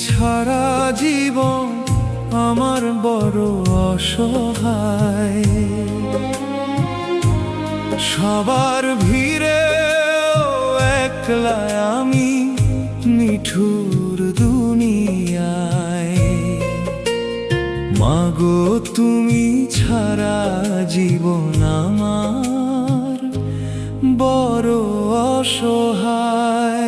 ছাড়া জীবন আমার বড় অসহায়। সবার ভিড়ে একলা আমি নিঠুর দুনিয়ায়। মাগো তুমি ছাড়া জীবন আমার বড় অসহায়।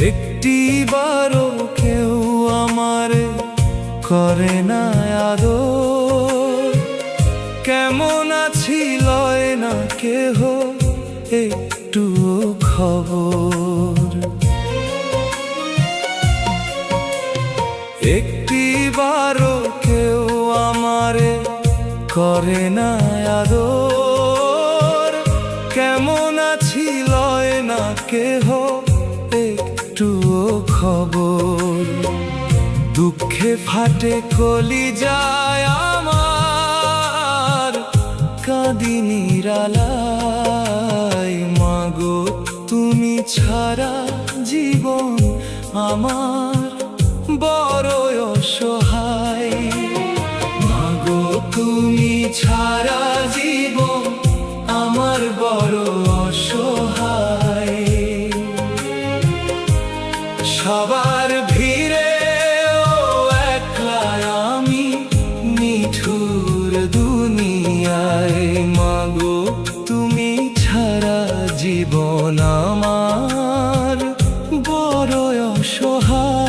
একটিবারও কেউ আমারে করে না আদর, কেমন আছি লয় না কেহ একটু খবর। একটিবারও কেউ আমারে করে না আদর, কেমন আছি লয় না কেহ একটু খবর। দুঃখে ফাটে কলিজায় আমার, কাঁদি নিরালায়। মাগো তুমি ছাড়া জীবন আমার বড় অসহায়। মাগো তুমি ছাড়া জীবন আমার বড় অসহায়। সবার ভিড়ে একলা আমি নিঠুর দুনিয়ায়। মাগো তুমি ছাড়া জীবন আমার বড় অসহায়।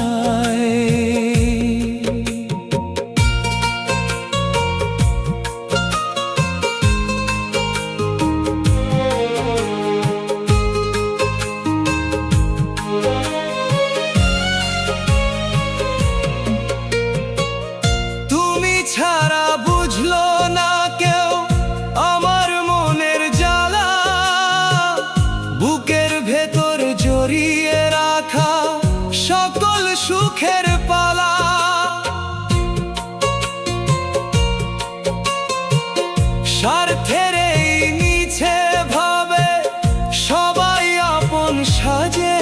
ছাড়া বুঝলো না কেউ আমার মনের জ্বালা, বুকের ভেতর জড়িয়ে রাখা সকল সুখের পালা। স্বার্থের এই মিছে ভাবে সবাই আপন সাজে,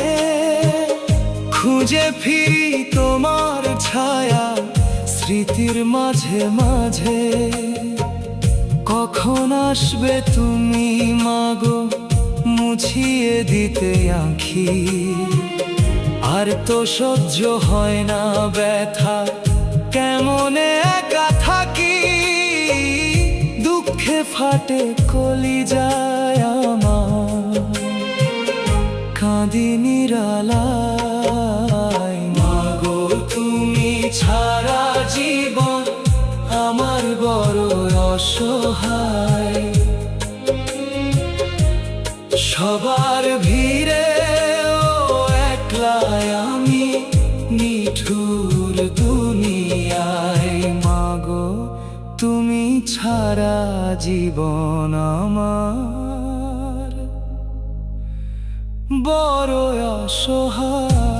খুঁজে ফিরি তোমার ছায়া স্মৃতির মাঝে মাঝে। কখন আসবে তুমি মাগো মুছিয়ে দিতে আঁখি, আর তো সহ্য হয় না ব্যথা কেমনে একা থাকি। দুঃখে ফাটে কলিজায় আমার, কাঁদি নিরালায়। মাগো তুমি ছাড়া জীবন আমার বড় অসহায়। সবার ভিড়ে একলা আমি নিঠুর দুনিয়ায়। মাগো তুমি ছাড়া জীবন আমার বড় অসহায়।